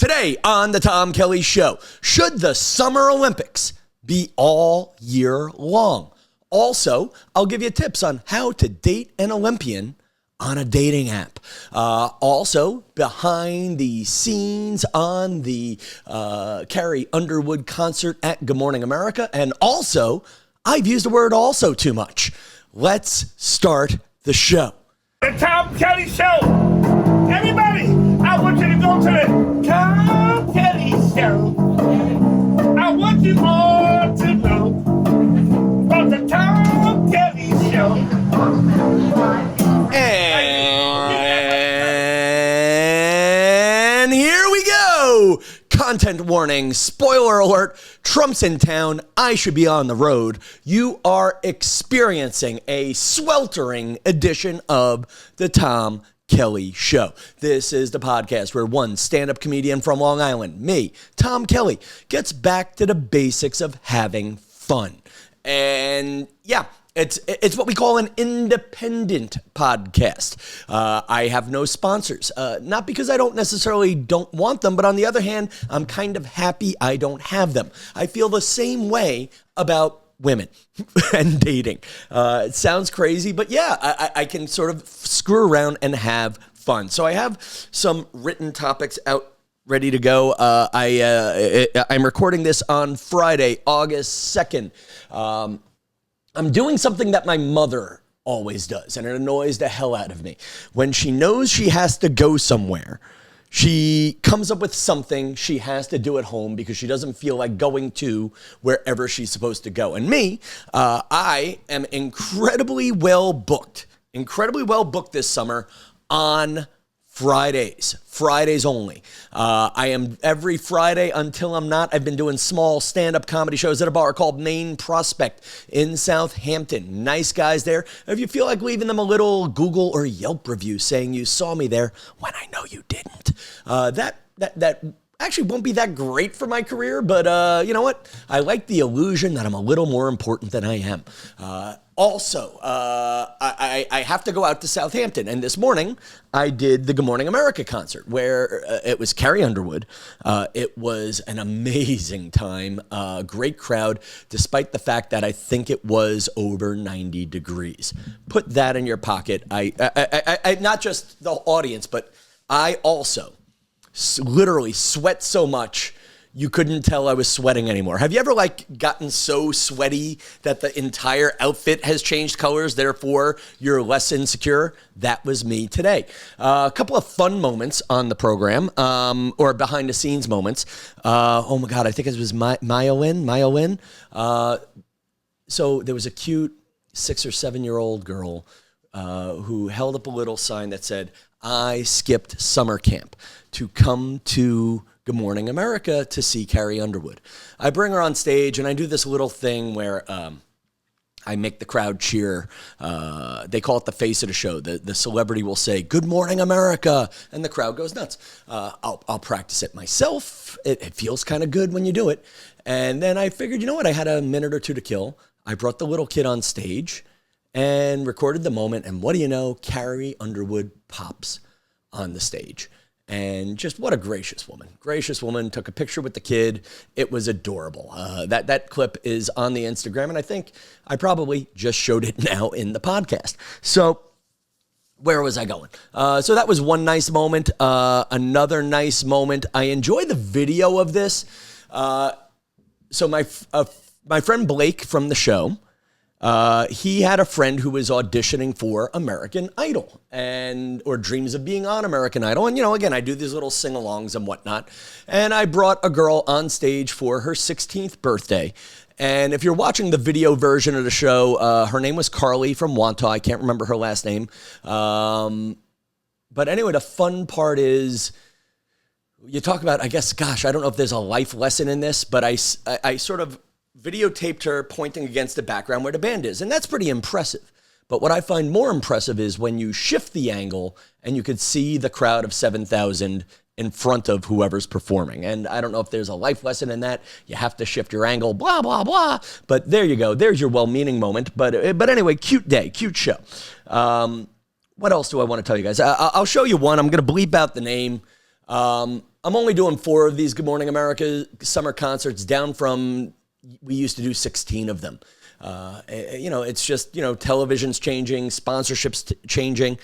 Today on the Tom Kelly Show, should the Summer Olympics be all year long? Also, I'll give you tips on how to date an Olympian on a dating app. Also, behind the scenes on the Carrie Underwood concert at Good Morning America. And also, I've used the word also too much. Let's start the show. The Tom Kelly Show. Everybody, I want you to go to the Tom Kelly Show. I want you all to know about the Tom Kelly Show. And here we go. Content warning, spoiler alert, Trump's in town, I should be on the road. You are experiencing a sweltering edition of the Tom Kelly Show. This is the podcast where one stand-up comedian from Long Island, me, Tom Kelly, gets back to the basics of having fun. And yeah, it's what we call an independent podcast. I have no sponsors, not because I don't necessarily don't want them, but on the other hand, I'm kind of happy I don't have them. I feel the same way about women and dating. It sounds crazy, but yeah, I can sort of screw around and have fun. So I have some written topics out ready to go. I'm recording this on Friday, August 2nd. I'm doing something that my mother always does, and it annoys the hell out of me. When she knows she has to go somewhere, she comes up with something she has to do at home because she doesn't feel like going to wherever she's supposed to go. And me, I am incredibly well booked this summer on Fridays only. I am every Friday until I'm not. I've been doing small stand-up comedy shows at a bar called Main Prospect in Southampton. Nice guys there. If you feel like leaving them a little Google or Yelp review saying you saw me there when I know you didn't, that actually won't be that great for my career, but you know what? I like the illusion that I'm a little more important than I am. Also, I have to go out to Southampton, and this morning I did the Good Morning America concert where it was Carrie Underwood. It was an amazing time, great crowd, despite the fact that I think it was over 90 degrees. Put that in your pocket. I not just the audience, but I also literally sweat so much you couldn't tell I was sweating anymore. Have you ever gotten so sweaty that the entire outfit has changed colors, therefore you're less insecure? That was me today. A couple of fun moments on the program, or behind the scenes moments. Oh my God, I think it was Myolin. So there was a cute 6 or 7 year old girl who held up a little sign that said, "I skipped summer camp to come to Good Morning America to see Carrie Underwood." I bring her on stage and I do this little thing where I make the crowd cheer. They call it the face of the show. The celebrity will say, "Good Morning America," and the crowd goes nuts. I'll practice it myself. It feels kind of good when you do it. And then I figured, you know what? I had a minute or two to kill. I brought the little kid on stage and recorded the moment. And what do you know? Carrie Underwood pops on the stage. And just what a gracious woman. Gracious woman, took a picture with the kid. It was adorable. That clip is on the Instagram, and I think I probably just showed it now in the podcast. So where was I going? So that was one nice moment. Another nice moment. I enjoy the video of this. So my friend Blake from the show, he had a friend who was auditioning for American Idol or dreams of being on American Idol. And, again, I do these little sing-alongs and whatnot. And I brought a girl on stage for her 16th birthday. And if you're watching the video version of the show, her name was Carly from Wantagh. I can't remember her last name. But anyway, the fun part is you talk about, I guess, gosh, I don't know if there's a life lesson in this, but I sort of videotaped her pointing against the background where the band is. And that's pretty impressive. But what I find more impressive is when you shift the angle and you could see the crowd of 7,000 in front of whoever's performing. And I don't know if there's a life lesson in that. You have to shift your angle, blah, blah, blah. But there you go. There's your well-meaning moment. But anyway, cute day, cute show. What else do I want to tell you guys? I'll show you one. I'm going to bleep out the name. I'm only doing 4 of these Good Morning America summer concerts, down from, we used to do 16 of them. It's just, television's changing, sponsorships changing.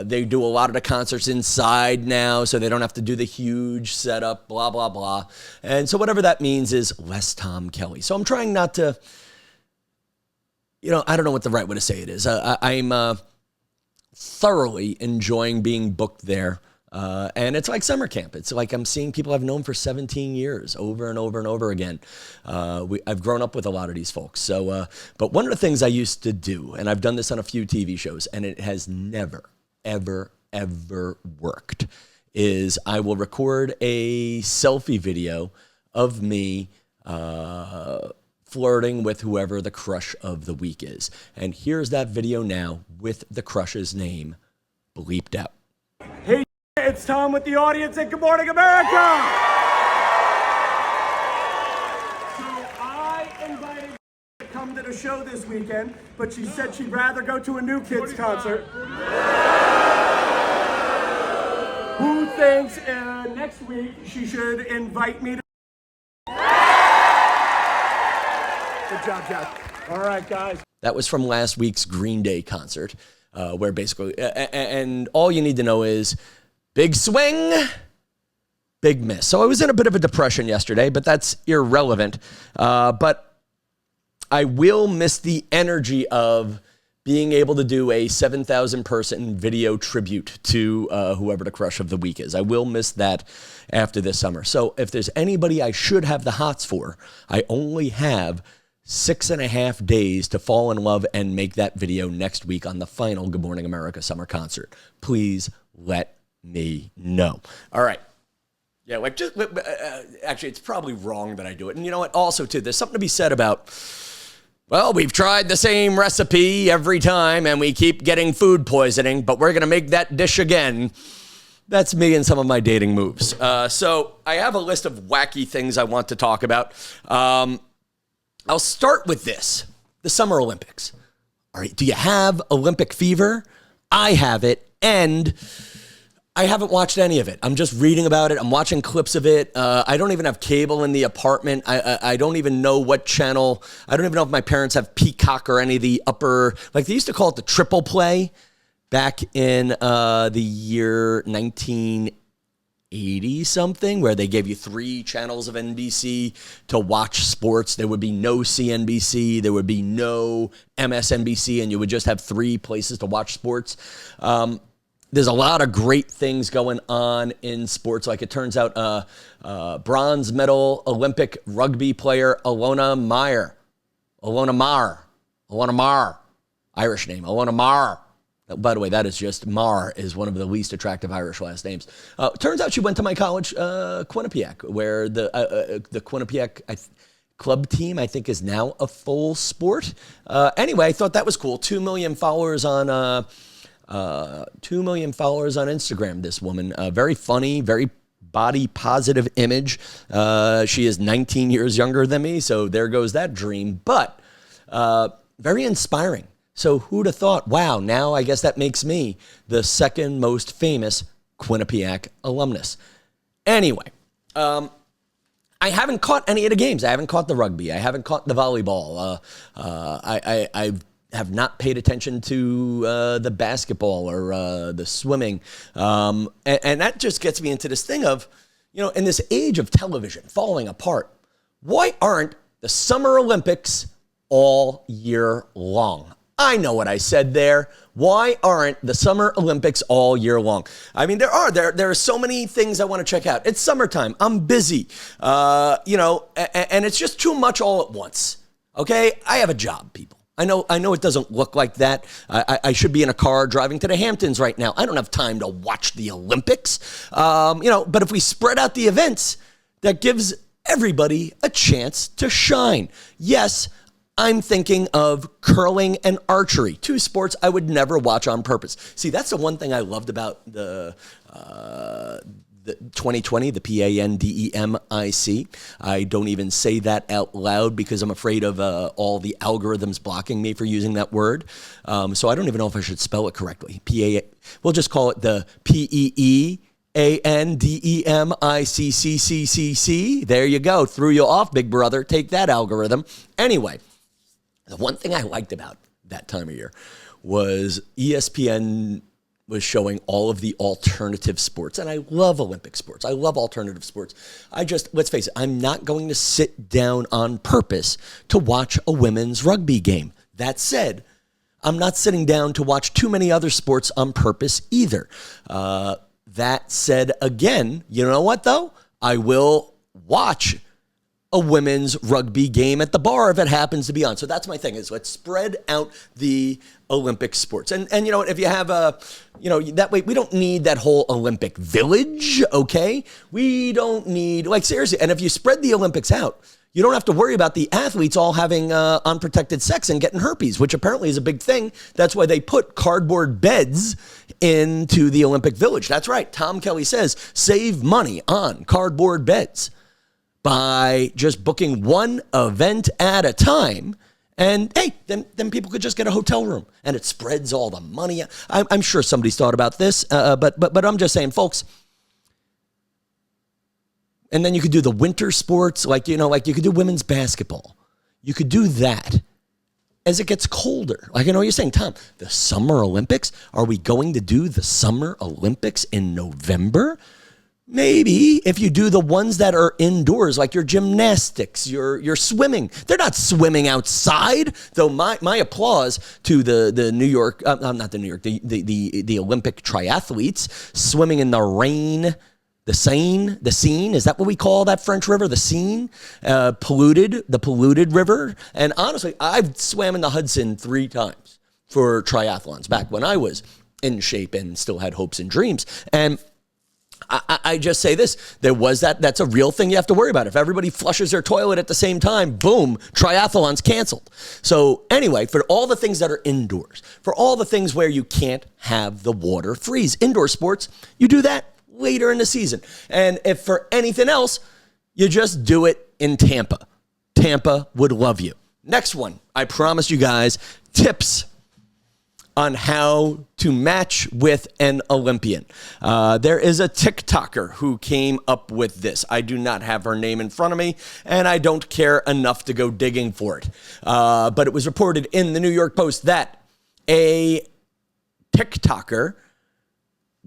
They do a lot of the concerts inside now, so they don't have to do the huge setup, blah, blah, blah. And so whatever that means is less Tom Kelly. So I'm trying not to, I don't know what the right way to say it is. I'm thoroughly enjoying being booked there. And it's like summer camp. It's like I'm seeing people I've known for 17 years over and over and over again. I've grown up with a lot of these folks. So, but one of the things I used to do, and I've done this on a few TV shows, and it has never, ever, ever worked, is I will record a selfie video of me flirting with whoever the crush of the week is. And here's that video now with the crush's name bleeped out. Hey, it's Tom with the audience at Good Morning America! So I invited to come to the show this weekend, but she said she'd rather go to a New Kids concert. Who thinks next week she should invite me to... Good job, Jack. All right, guys. That was from last week's Green Day concert, where basically, and all you need to know is big swing, big miss. So I was in a bit of a depression yesterday, but that's irrelevant. But I will miss the energy of being able to do a 7,000 person video tribute to whoever the crush of the week is. I will miss that after this summer. So if there's anybody I should have the hots for, I only have 6.5 days to fall in love and make that video next week on the final Good Morning America summer concert. Please let me know. All right. Yeah, actually, it's probably wrong that I do it. And you know what? Also, too, there's something to be said about, well, we've tried the same recipe every time and we keep getting food poisoning, but we're going to make that dish again. That's me and some of my dating moves. So I have a list of wacky things I want to talk about. I'll start with this, the Summer Olympics. All right, do you have Olympic fever? I have it, and I haven't watched any of it. I'm just reading about it. I'm watching clips of it. I don't even have cable in the apartment. I don't even know what channel. I don't even know if my parents have Peacock or any of the upper, like they used to call it the triple play back in the year 1980 something, where they gave you 3 channels of NBC to watch sports. There would be no CNBC, there would be no MSNBC, and you would just have 3 places to watch sports. There's a lot of great things going on in sports. Like it turns out bronze medal Olympic rugby player Ilona Maher, Irish name, Ilona Maher. By the way, that is just Mar is one of the least attractive Irish last names. Turns out she went to my college, Quinnipiac, where the Quinnipiac club team, I think, is now a full sport. Anyway, I thought that was cool. 2 million followers on 2 million followers on Instagram. This woman, very funny, very body positive image. She is 19 years younger than me, so there goes that dream. But very inspiring. So who'd have thought, wow, now I guess that makes me the second most famous Quinnipiac alumnus. Anyway, I haven't caught any of the games. I haven't caught the rugby. I haven't caught the volleyball. I have not paid attention to the basketball or the swimming. And that just gets me into this thing of, in this age of television falling apart, why aren't the Summer Olympics all year long? I know what I said there. Why aren't the Summer Olympics all year long? I mean, there are so many things I want to check out. It's summertime. I'm busy, and it's just too much all at once. Okay, I have a job, people. I know it doesn't look like that. I should be in a car driving to the Hamptons right now. I don't have time to watch the Olympics. But if we spread out the events, that gives everybody a chance to shine. Yes, I'm thinking of curling and archery, 2 sports I would never watch on purpose. See, that's the one thing I loved about the 2020, the PANDEMIC. I don't even say that out loud because I'm afraid of all the algorithms blocking me for using that word. So I don't even know if I should spell it correctly. We'll just call it the PEEMIC. ANDEMICCCCC. There you go. Threw you off, big brother. Take that, algorithm. Anyway, the one thing I liked about that time of year was ESPN was showing all of the alternative sports. And I love Olympic sports. I love alternative sports. Let's face it, I'm not going to sit down on purpose to watch a women's rugby game. That said, I'm not sitting down to watch too many other sports on purpose either. That said, again, you know what though? I will watch a women's rugby game at the bar if it happens to be on. So that's my thing, is let's spread out the Olympic sports. And you know, if you have that way, we don't need that whole Olympic village, okay? We don't need, like, seriously, and if you spread the Olympics out, you don't have to worry about the athletes all having unprotected sex and getting herpes, which apparently is a big thing. That's why they put cardboard beds into the Olympic village. That's right. Tom Kelly says save money on cardboard beds by just booking one event at a time. And hey, then people could just get a hotel room and it spreads all the money. I'm sure somebody's thought about this, but I'm just saying, folks. And then you could do the winter sports, like you could do women's basketball. You could do that as it gets colder. Like, I know you're saying, Tom, the Summer Olympics? Are we going to do the Summer Olympics in November? Maybe if you do the ones that are indoors, like your gymnastics, your swimming. They're not swimming outside, though. My applause to the New York, not the New York, the Olympic triathletes swimming in the rain. The Seine, is that what we call that French river? The Seine, the polluted river. And honestly, I've swam in the Hudson 3 times for triathlons back when I was in shape and still had hopes and dreams. And I just say this, that's a real thing you have to worry about. If everybody flushes their toilet at the same time, boom, triathlon's canceled. So anyway, for all the things that are indoors, for all the things where you can't have the water freeze, indoor sports, you do that later in the season. And if for anything else, you just do it in Tampa. Tampa would love you. Next one, I promise you guys, tips on how to match with an Olympian. There is a TikToker who came up with this. I do not have her name in front of me, and I don't care enough to go digging for it. But it was reported in the New York Post that a TikToker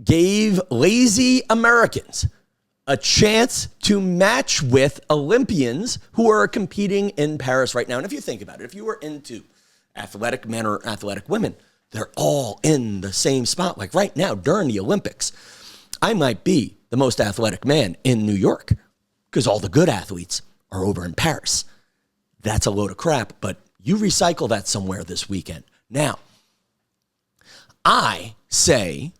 gave lazy Americans a chance to match with Olympians who are competing in Paris right now. And if you think about it, if you were into athletic men or athletic women, they're all in the same spot. Like right now during the Olympics, I might be the most athletic man in New York because all the good athletes are over in Paris. That's a load of crap, but you recycle that somewhere this weekend. Now, I say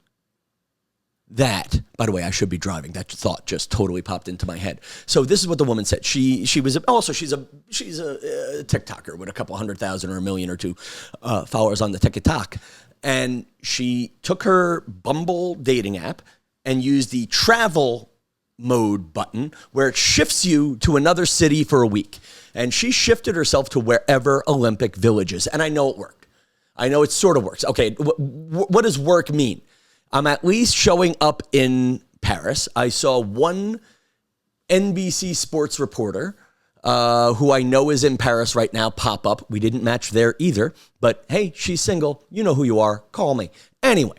that, by the way, I should be driving. That thought just totally popped into my head. So this is what the woman said. She's a TikToker with a couple 100,000 or 1 million or 2 followers on the TikTok. And she took her Bumble dating app and used the travel mode button where it shifts you to another city for a week. And she shifted herself to wherever Olympic Village is. And I know it worked. I know it sort of works. Okay, what does work mean? I'm at least showing up in Paris. I saw one NBC sports reporter who I know is in Paris right now pop up. We didn't match there either. But hey, she's single. You know who you are. Call me. Anyway.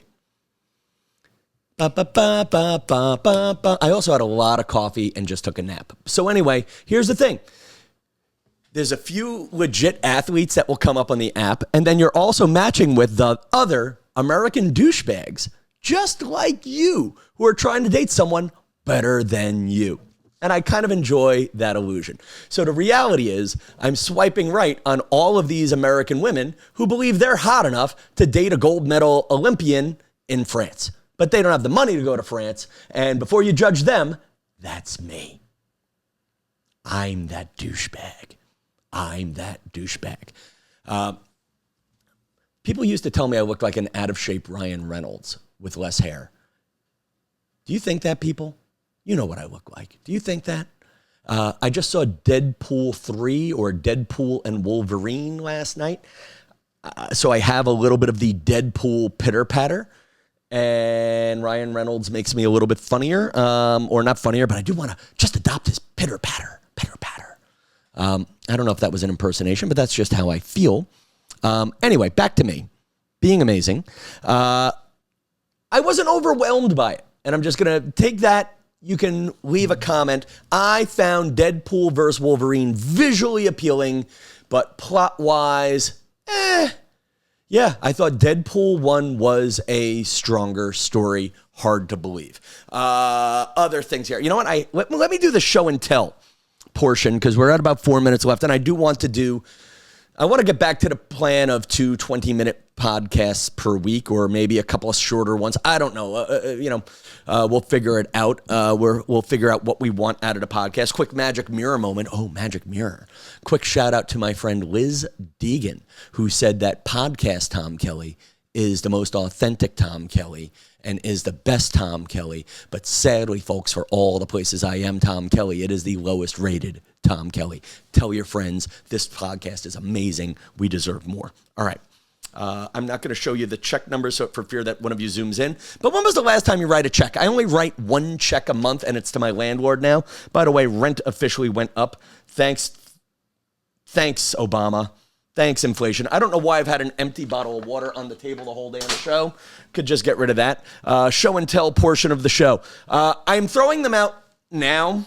I also had a lot of coffee and just took a nap. So anyway, here's the thing. There's a few legit athletes that will come up on the app. And then you're also matching with the other American douchebags just like you, who are trying to date someone better than you. And I kind of enjoy that illusion. So the reality is, I'm swiping right on all of these American women who believe they're hot enough to date a gold medal Olympian in France. But they don't have the money to go to France. And before you judge them, that's me. I'm that douchebag. People used to tell me I looked like an out-of-shape Ryan Reynolds with less hair. Do you think that, people? You know what I look like. Do you think that? I just saw Deadpool 3 or Deadpool and Wolverine last night. So I have a little bit of the Deadpool pitter-patter. And Ryan Reynolds makes me a little bit funnier, or not funnier, but I do want to just adopt his pitter-patter. I don't know if that was an impersonation, but that's just how I feel. Anyway, back to me being amazing. I wasn't overwhelmed by it, and I'm just going to take that. You can leave a comment. I found Deadpool vs. Wolverine visually appealing, but plot-wise, yeah, I thought Deadpool 1 was a stronger story. Hard to believe. Other things here. You know what? Let me do the show and tell portion, because we're at about 4 minutes left, and I want to get back to the plan of 2 20-minute podcasts per week, or maybe a couple of shorter ones. I don't know. We'll figure it out. We'll figure out what we want out of the podcast. Quick magic mirror moment. Oh, magic mirror. Quick shout out to my friend Liz Deegan, who said that podcast Tom Kelly is the most authentic Tom Kelly and is the best Tom Kelly. But sadly, folks, for all the places I am Tom Kelly, it is the lowest rated Tom Kelly. Tell your friends, this podcast is amazing. We deserve more. All right. I'm not going to show you the check numbers for fear that one of you zooms in. But when was the last time you write a check? I only write 1 check a month, and it's to my landlord now. By the way, rent officially went up. Thanks, Obama. Thanks, inflation. I don't know why I've had an empty bottle of water on the table the whole day on the show. Could just get rid of that. Show and tell portion of the show. I'm throwing them out now,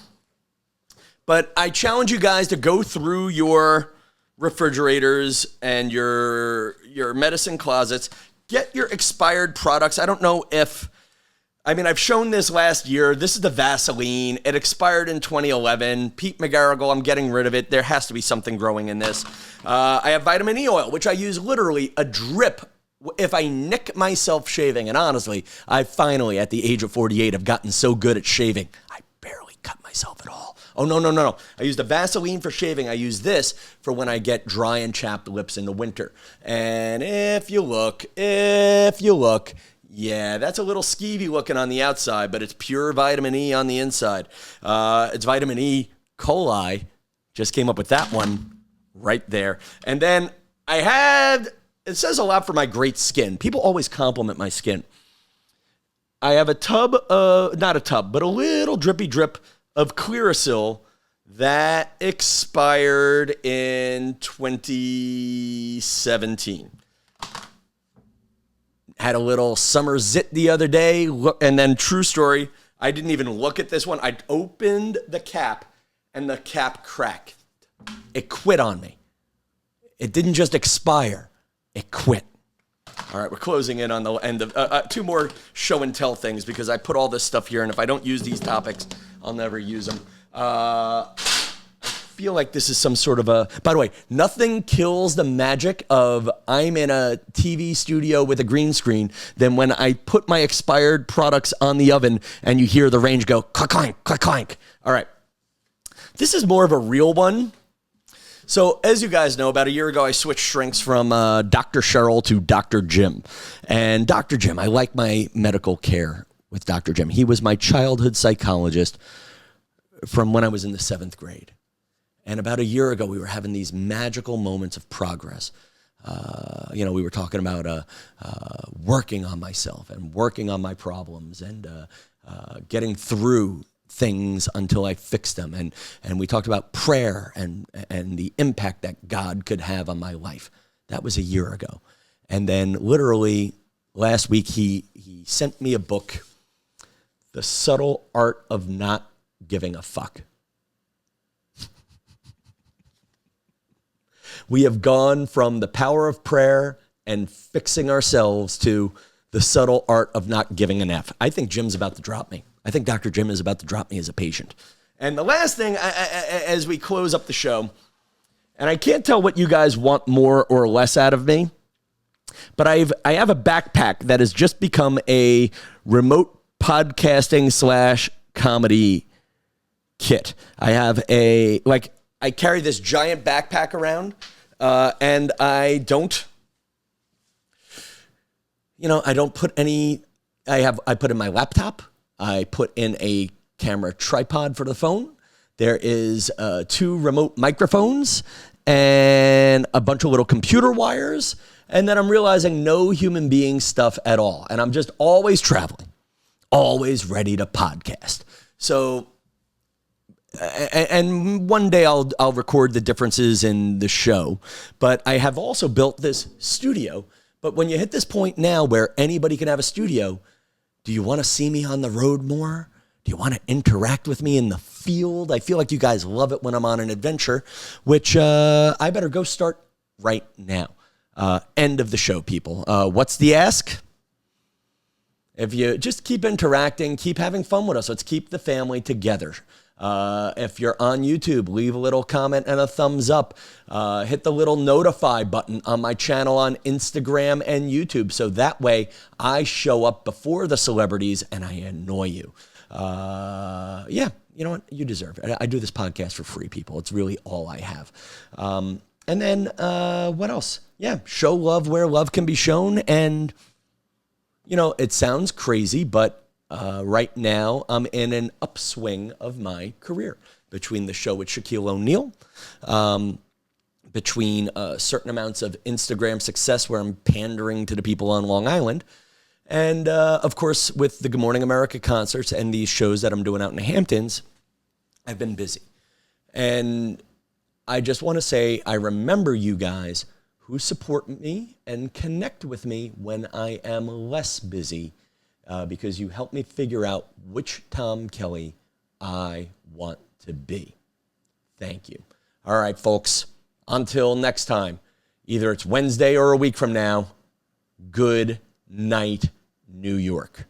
but I challenge you guys to go through your refrigerators and your medicine closets. Get your expired products. I don't know I've shown this last year. This is the Vaseline. It expired in 2011. Pete McGarrigle, I'm getting rid of it. There has to be something growing in this. I have vitamin E oil, which I use literally a drip if I nick myself shaving. And honestly, I finally, at the age of 48, have gotten so good at shaving, I barely cut myself at all. Oh, no. I use the Vaseline for shaving. I use this for when I get dry and chapped lips in the winter. And if you look, yeah, that's a little skeevy looking on the outside, but it's pure vitamin E on the inside. It's vitamin E coli. Just came up with that one right there. And then it says a lot for my great skin. People always compliment my skin. I have not a tub, but a little drippy drip of Clearasil that expired in 2017. Had a little summer zit the other day, and then true story, I didn't even look at this one. I opened the cap, and the cap cracked. It quit on me. It didn't just expire. It quit. All right, we're closing in on the end of 2 more show and tell things, because I put all this stuff here, and if I don't use these topics, I'll never use them. I feel like this is some sort of by the way, nothing kills the magic of I'm in a TV studio with a green screen than when I put my expired products on the oven and you hear the range go clank, clank, clank. All right. This is more of a real one. So as you guys know, about a year ago, I switched shrinks from Dr. Cheryl to Dr. Jim. And Dr. Jim, I like my medical care with Dr. Jim. He was my childhood psychologist from when I was in the 7th grade. And about a year ago, we were having these magical moments of progress. We were talking about working on myself and working on my problems and getting through things until I fixed them. And we talked about prayer and the impact that God could have on my life. That was a year ago. And then literally last week, he sent me a book, The Subtle Art of Not Giving a Fuck. We have gone from the power of prayer and fixing ourselves to the subtle art of not giving an F. I think Jim's about to drop me. I think Dr. Jim is about to drop me as a patient. And the last thing, as we close up the show, and I can't tell what you guys want more or less out of me, but I have a backpack that has just become a remote podcasting / comedy kit. I have I carry this giant backpack around, and I don't put any, I put in my laptop, I put in a camera tripod for the phone. There is 2 remote microphones and a bunch of little computer wires. And then I'm realizing no human being stuff at all. And I'm just always traveling, always ready to podcast. So, and one day I'll record the differences in the show, but I have also built this studio. But when you hit this point now where anybody can have a studio, do you want to see me on the road more? Do you want to interact with me in the field? I feel like you guys love it when I'm on an adventure, which I better go start right now. End of the show, people. What's the ask? If you just keep interacting, keep having fun with us. Let's keep the family together. If you're on YouTube, leave a little comment and a thumbs up. Hit the little notify button on my channel on Instagram and YouTube. So that way I show up before the celebrities and I annoy you. Yeah, you know what? You deserve it. I do this podcast for free, people. It's really all I have. And then what else? Yeah, show love where love can be shown. And, you know, it sounds crazy, but right now I'm in an upswing of my career between the show with Shaquille O'Neal, between certain amounts of Instagram success where I'm pandering to the people on Long Island, and, of course, with the Good Morning America concerts and these shows that I'm doing out in the Hamptons, I've been busy. And I just want to say I remember you guys who support me and connect with me when I am less busy, because you help me figure out which Tom Kelly I want to be. Thank you. All right, folks, until next time, either it's Wednesday or a week from now, good night, New York.